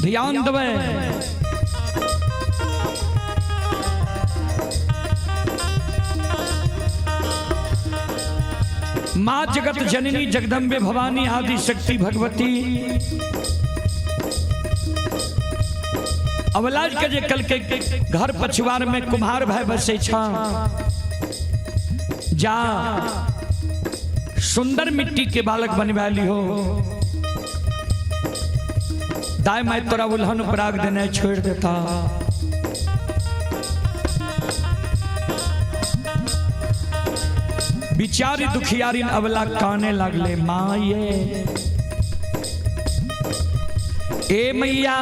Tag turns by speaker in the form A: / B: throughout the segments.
A: ध्यान देवे। माँ जगत जननी जगदम्बे भवानी आदि शक्ति भगवती अवलाज के जे कल के घर पछुआर में कुम्हार भाई बसे छा जा सुंदर मिट्टी के बालक बनवाली हो। दाई मैं तोरा उल्हन पराग देने छोड़ देता। बिचारी दुखियारी अवला काने लगले माँ ये ए मैया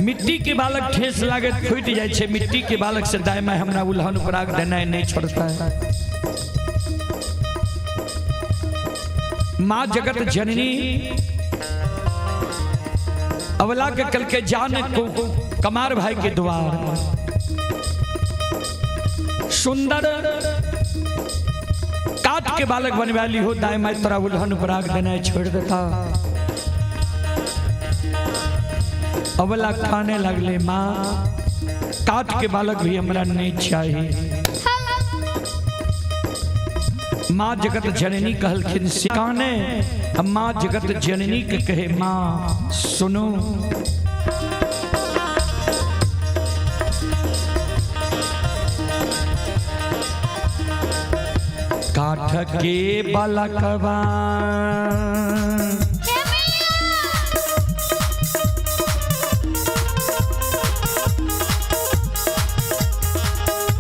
A: मिट्टी के बालक ठेस लागे फूट जाए छे। मिट्टी के बालक से दाई मैं हमरा उल्हन पराग देना नहीं छोड़ता है। माँ जगत जननी अवला के कल के जाने को कमार भाई के द्वार सुंदर काट के बालक बनवाली हो। दाई मैं तोरा उल्हन पराग देना छोड़ देता। अवला खाने लगले माँ काट के बालक भी हमरा नहीं चाहिए। माँ जगत जननी कहलखिन सिकाने। माँ जगत जननी के कहे माँ सुनो काठ के बालकवा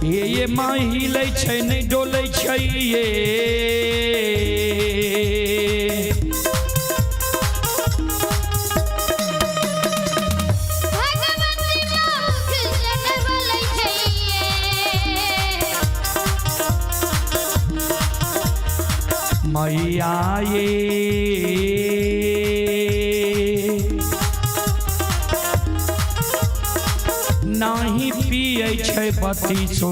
A: ये माँ हिले छै नहीं डोले छै ये मैया ये नहीं पिए छै पति सो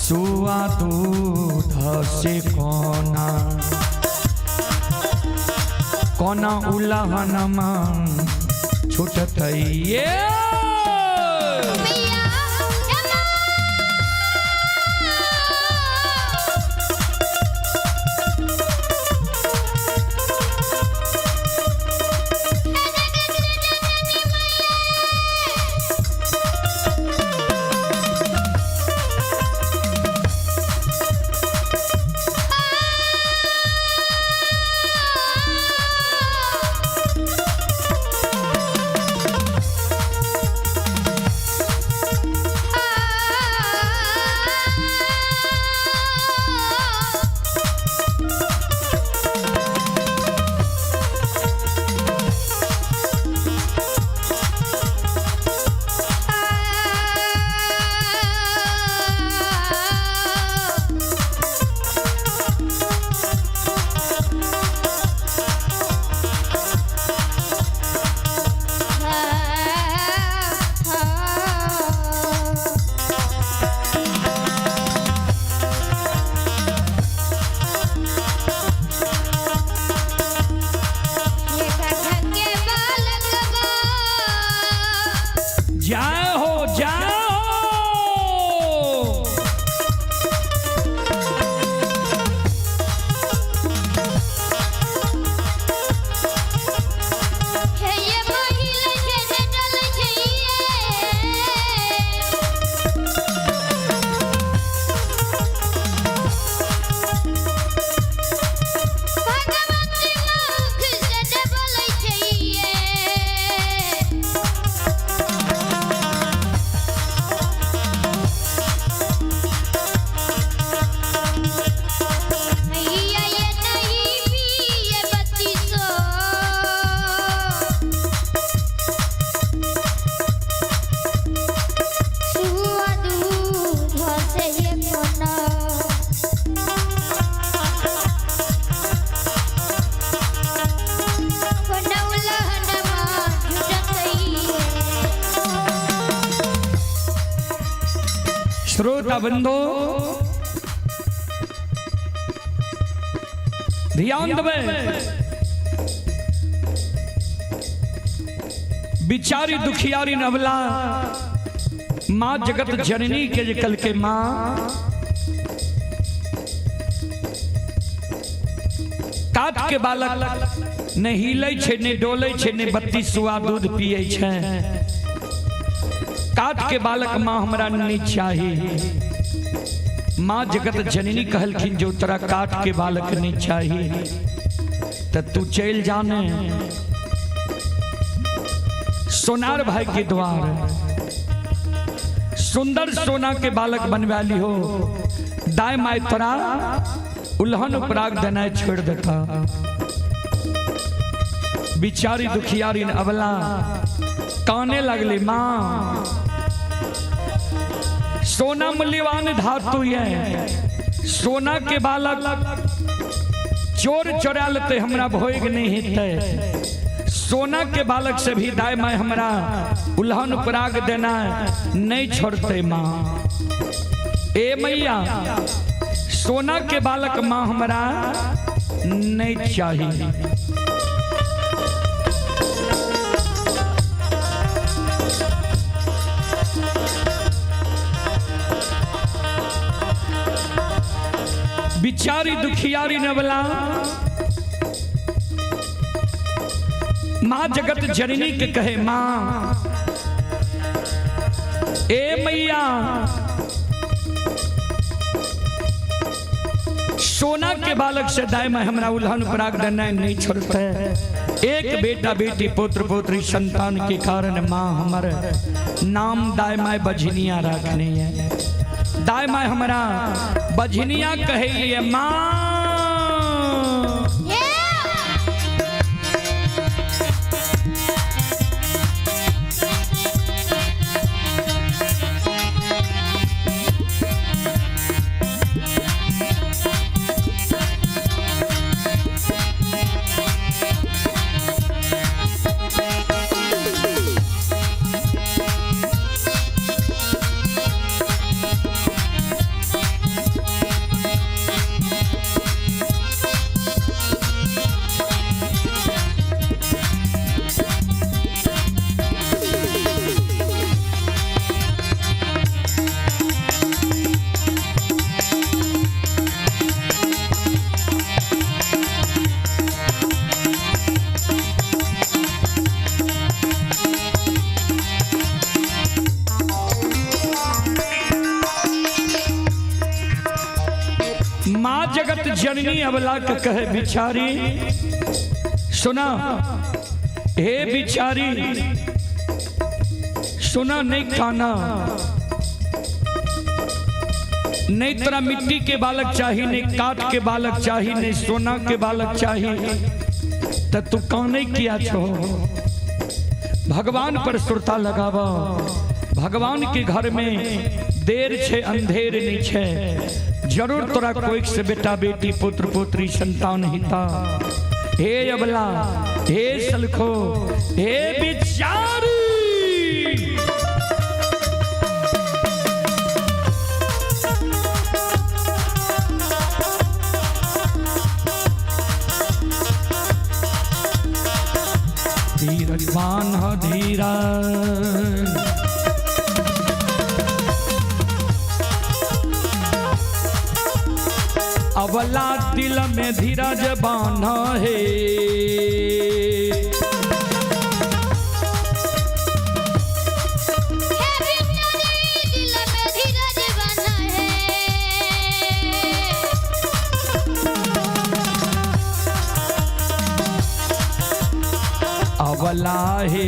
A: सुआ दूध से कोना कोना उलहन मन छूटत ये श्रोता बंधो ध्यान देवे, बिचारी दुखियारी नवला माँ जगत जननी के जे कल के माँ काट के बालक ने हिले छे ने डोले छे ने 32 सुआ दूध पिए छे। काट के बालक माँ हमरा नहीं चाहिए। माँ जगत जननी कहलखिन जो तोरा काट के बालक नहीं चाहिए तो तू चल जाने सोनार भाई के द्वार सुंदर सोना के बालक बनवा ली हो। दाई माई तोरा उल्हन उपराग देना छोड़ देता। बिचारी दुखियारी अबला काने लगली माँ सोना मूल्यवान धातु है, सोना के बालक चोर चोरा लेते हमरा भोग नहीं हेते। सोना के बालक से भी दाई माई हमरा उल्हन उपराग देना नहीं छोड़ते। माँ ए मैया सोना के बालक माँ हमरा नहीं चाहिए। बिचारी दुखियारी नवला माँ जगत जननी के कहे माँ ए मैया सोना के बालक से दाई में हमरा उल्हन पराग देना नहीं छोड़ते। एक बेटा बेटी पुत्र पुत्री संतान के कारण माँ हमारे नाम दाई माई बझनिया रखने है। दाई माई हमरा बझनिया कहे माँ जगत जननी अबला के कहे बिचारी सुना, हे बिचारी सुना, नहीं खाना नहीं तेरा मिट्टी के बालक चाहिए, नहीं काट के बालक चाहिए, नहीं सोना के बालक चाहिए, तो तू काने किया छो। भगवान पर सुरता लगावा। भगवान के घर में देर छे अंधेर नहीं छे। जरूर तोरा कोई से बेटा बेटी पुत्र पुत्री संतान हिता। हे अबला, हे सलखो, हे बिचारी धीरज बान्ह धीरज, अबला दिल में धीरज बान्हा है। अबला है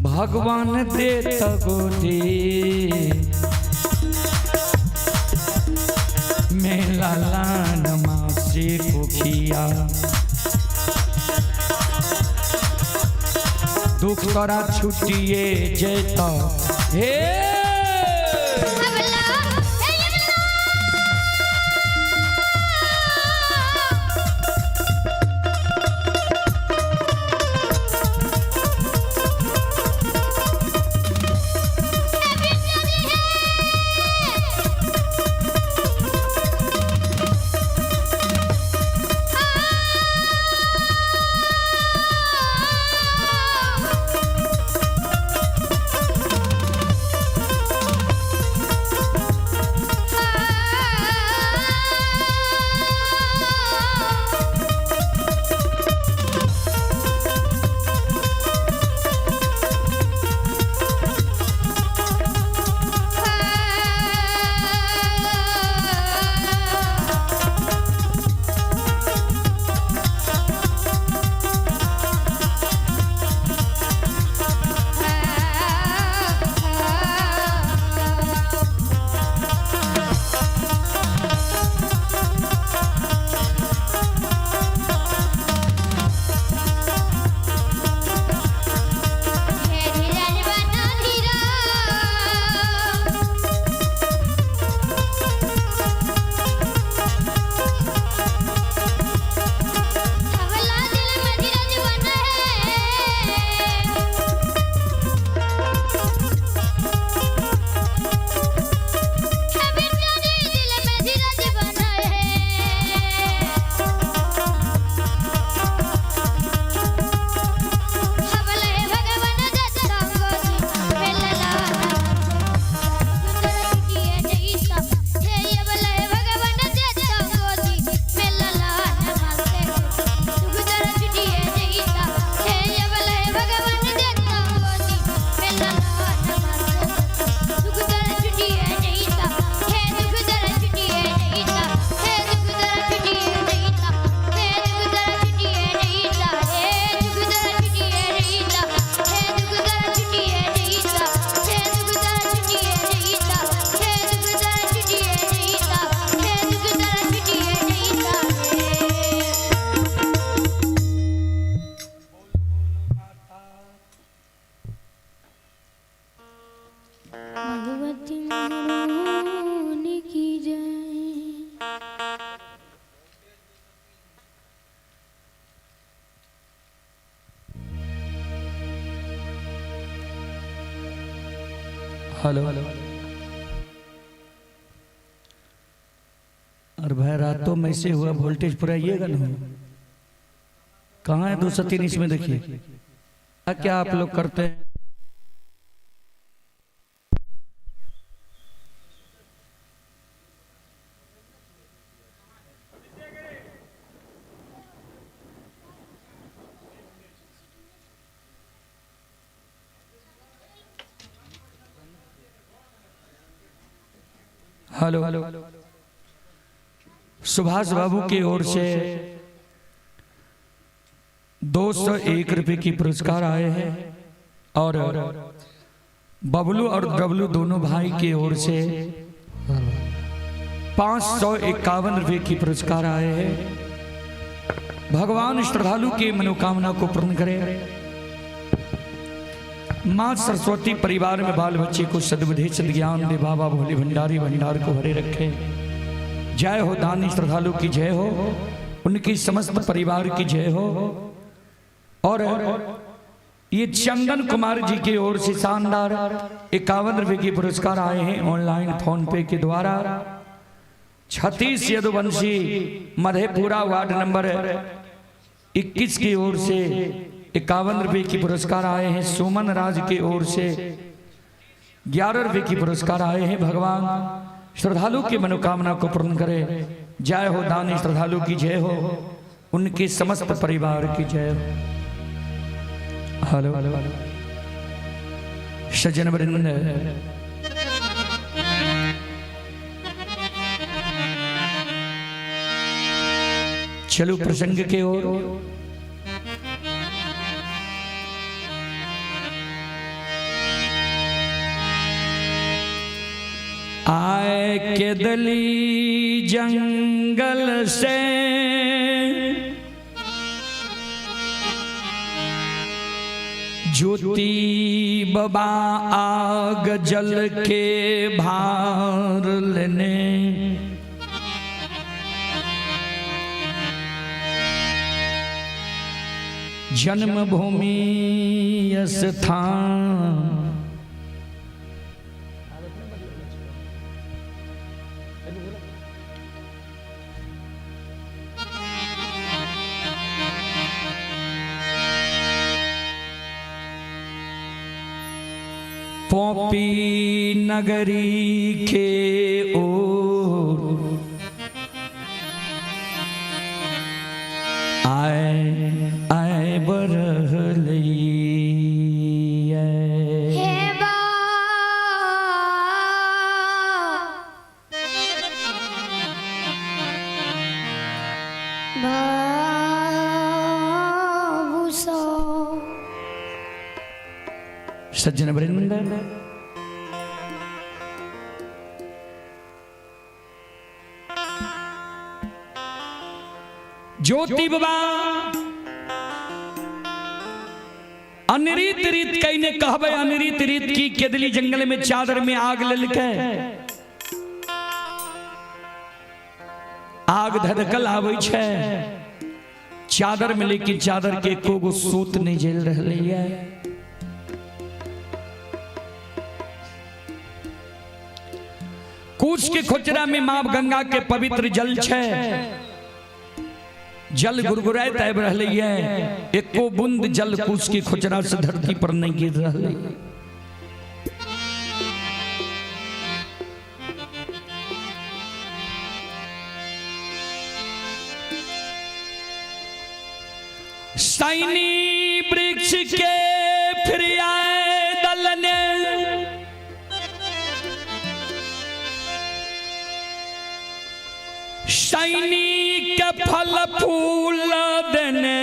A: भगवान देता गोदी मेला लान माँ से पुखिया। दुख तोरा छुटिए जेता हे हेलो और भाई रातों में से हुआ वोल्टेज पूरा आइएगा ना कहाँ है 203 इसमें देखिए क्या आप लोग करते हैं हेलो सुभाष बाबू की ओर से 201 रुपए की पुरस्कार आए हैं और बबलू और डबलू दोनों भाई की ओर से 551 रुपए की पुरस्कार आए हैं। भगवान श्रद्धालु की मनोकामना को पूर्ण करे। माँ सरस्वती परिवार में बाल बच्चे को सद्बुद्धि सद्ज्ञान दे। बाबा भोले भंडारी भंडार को भरे रखे। जय हो दानी श्रद्धालु की जय हो, उनकी समस्त परिवार की जय हो। और ये चंदन कुमार जी की ओर से शानदार 51 रुपए के पुरस्कार आए हैं ऑनलाइन फोन पे के द्वारा। छतीश यदुवंशी मधेपुरा वार्ड नंबर 21 की ओर से 51 रुपए की पुरस्कार आए हैं। सुमन राज की ओर से 11 रुपए की पुरस्कार आए हैं। भगवान श्रद्धालु की मनोकामना को पूर्ण करे। जय हो दानी श्रद्धालु की जय हो, उनके समस्त परिवार की जय हो। हेलो सज्जन वृंद, चलो प्रसंग के ओर। आए के दली जंगल से ज्योति बाबा आग जल के भार लेने, जन्मभूमि स्थान। पोपी नगरी के ओर आए बरहलई सज्जन वृंद, ज्योति बाबा अनरीत रीत कई ने कहबे अनरीत रीत की केदली जंगल में चादर में आग ललके, आग धधकल आवे छे चादर में, लेकिन चादर के कोगो सूत नहीं झेल रहले है। कूच के खोचरा में मां गंगा के पवित्र जल छे, जल गुरगुराए तैब रहले है, एको बूंद जल कूच के खोचरा से धरती पर नहीं गिर रहले। सैनी वृक्ष के फिर आए दल ने, सैनी के फल फूल देने,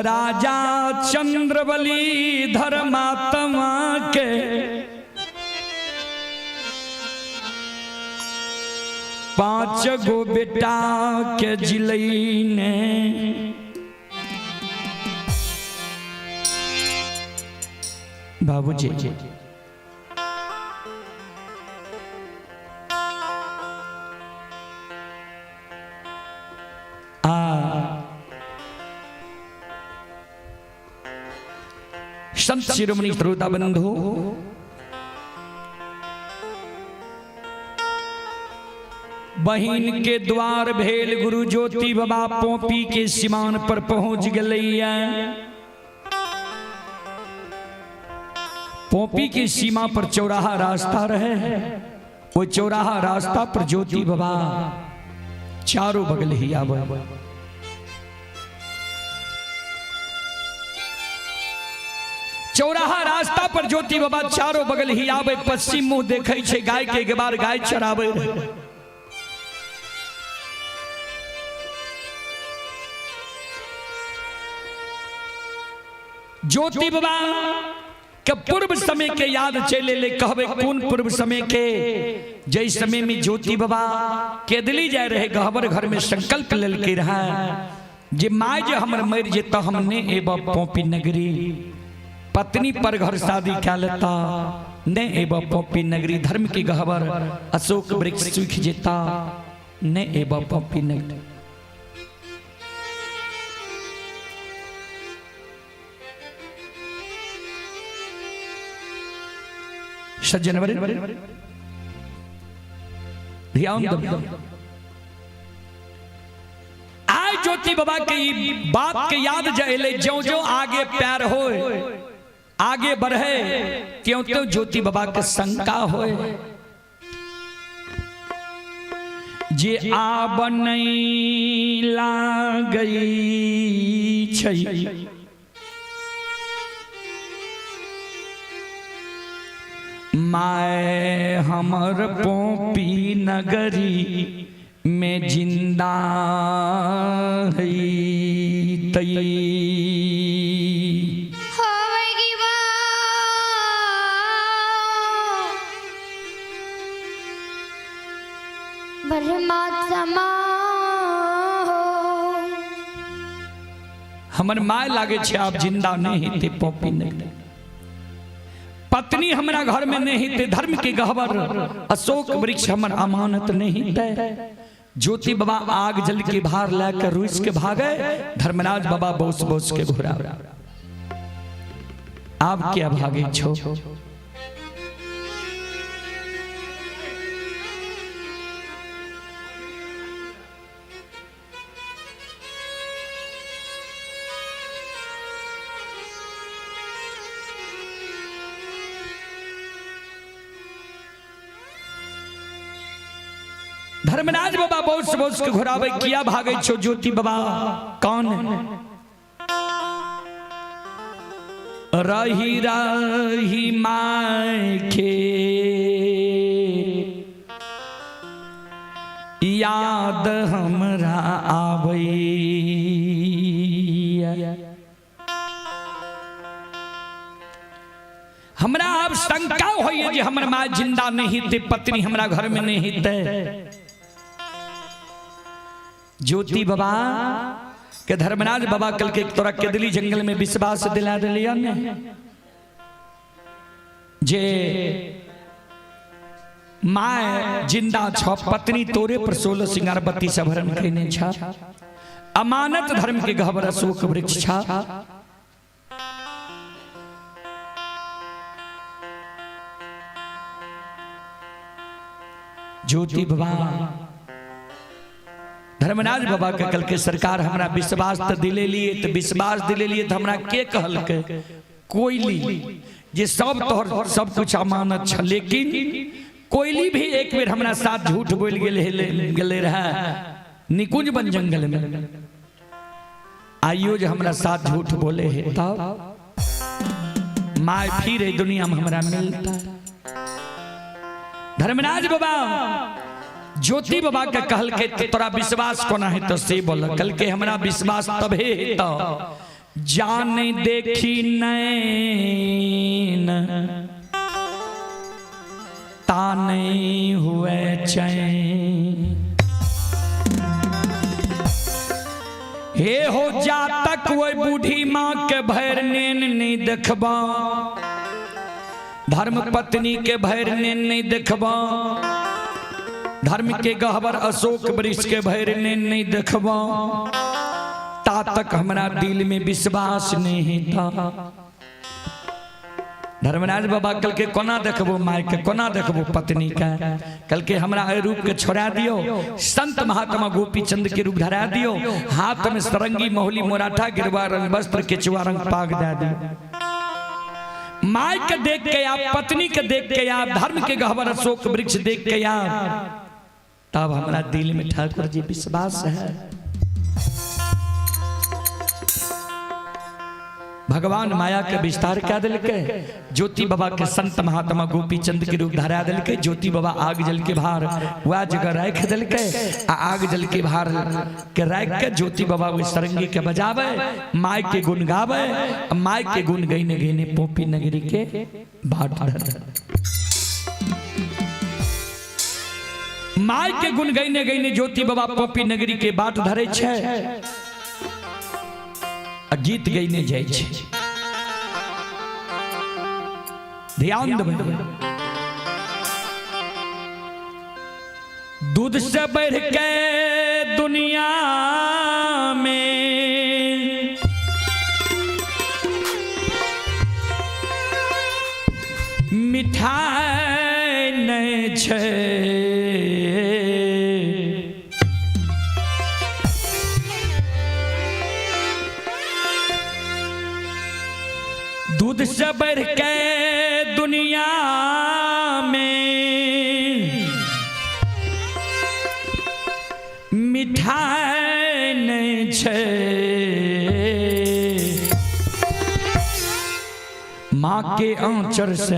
A: राजा चंद्रबली धर्मात्मा के पांच गो बेटा के जिलई ने, बाबूजी संत शिरोमणि श्रोता बंधु, बहिन के द्वार भेल गुरु ज्योति बाबा पोपी के सीमान पर पहुंच गलैया। पोपी की सीमा पर चौराहा रास्ता रहे, वो चौराहा रास्ता पर ज्योति बाबा चारों बगल ही आवे। चौराहा रास्ता पर ज्योति बाबा चारों बगल ही आवे, पश्चिम मुंह देखे छे गाय के गबार गाय चरावे। ज्योति बाबा के पूर्व समय के याद चले ले, कहबे कौन पूर्व समय के? जय समय में ज्योति बाबा केदली जाए रहे, गहबर घर में संकल्प लेल के रहा जे माय जे हमर मर जेता हमने एबा पोपी नगरी पत्नी पर घर शादी क्या लेता ने एबा पोपी नगरी, धर्म की गहबर अशोक वृक्ष सूख जेता ने एबा पोपी नगरी। सज्जन आज ज्योति बाबा के बात के याद जले, जो जो आगे प्यार हो आगे बढ़े, त्यों त्यों ज्योति बाबा के शंका हो। जे आब नहीं लागई छै, माय हमर पोपी नगरी में जिंदा है तई।
B: ब्रह्मा समा हो
A: हमर माय लागे छे आप जिंदा नहीं थे पोपी नहीं। पत्नी हमारा घर में नहीं थे, धर्म के गहवर अशोक वृक्ष हमर अमानत नहीं थे। ज्योति बाबा आग जल के भार लाकर रुइस के भागे, धर्मराज बाबा बोस बोस के घुरा। आप क्या भागे छो? धर्मराज बाबा बोस बोस के घुरावे, किया भागे छो ज्योति बाबा? कौन रही रही माय के याद हमरा आवे, हमरा अब शंका होइए जे हमर माँ जिंदा नहीं थे, पत्नी हमरा घर में नहीं थे। ज्योति बाबा के धर्मराज बाबा कल के तोरा के दिल्ली जंगल में विश्वास दिला दिलिया ने जे माय जिंदा छ, पत्नी तोरे पर 16 सिंगार बत्ती से भरण कइने छ, अमानत धर्म के गहवर अशोक वृक्ष छ। ज्योति बाबा धर्मराज बाबा के कल के सरकार हमरा विश्वास तो दिले लिए, तो विश्वास दिले लिए तो हमरा के कहल के कोयली जे सब तोहर सब कुछ अमानत छ, लेकिन कोयली भी एक बेर हमरा साथ झूठ बोल गेले रहा निकुंज बन जंगल में। आइयो जो हमरा साथ झूठ बोले है तब माय फिर दुनिया में हमरा मिलता। धर्मराज बाबा ज्योति बाबा के कहल के तोरा विश्वास कोना है तो से बोल, कल के हमरा विश्वास तबे है तो जान देखी नैन ताने हुए चैन, हे हो जा तक वो बूढ़ी माँ के भैर नैन नहीं देखबा, धर्म पत्नी के भैर नैन नहीं देखबा, धर्म के गहवर अशोक वृक्ष के भैर नहीं देखबा, ता तक हमारा दिल में विश्वास नहीं था। धर्मराज बाबा कल के कोना देखबो माय के, कोना देखबो पत्नी का, कल के हमरा रूप के छोड़ा दियो, संत महात्मा गोपी चंद के रूप धरा दियो, हाथ में सरंगी मोहली मोराठा गिरवा रंग वस्त्र केचुआ रंग पाग दे दियो। माय के देख के आप, पत्नी के देख के आप, धर्म के गहवर अशोक वृक्ष देख के आप, तब हमारा दिल में ठाकुर जी विश्वास है। भगवान माया के विस्तार क्या दिल के, ज्योति बाबा के संत महात्मा गोपी चंद के रूप धरा दिल के, ज्योति बाबा आग जल के भार वह जगह रख दिल के, आग जल के भार के रख के ज्योति बाबा वो सरंगी के बजावे, माय के गुण गावे, माय के गुण गईने गईने पोपी नगरी के बाट धर, माय के गुण गईने गईने ज्योति बाबा पोपी नगरी के बाट धरे छे, गीत गईने जाय छे। ध्यान देबे, दूध से बढ़ के दुनिया में मिठाई नहीं छे, दूध से बढ़ के दुनिया में मिठाई नहीं छे, माँ के आंचर से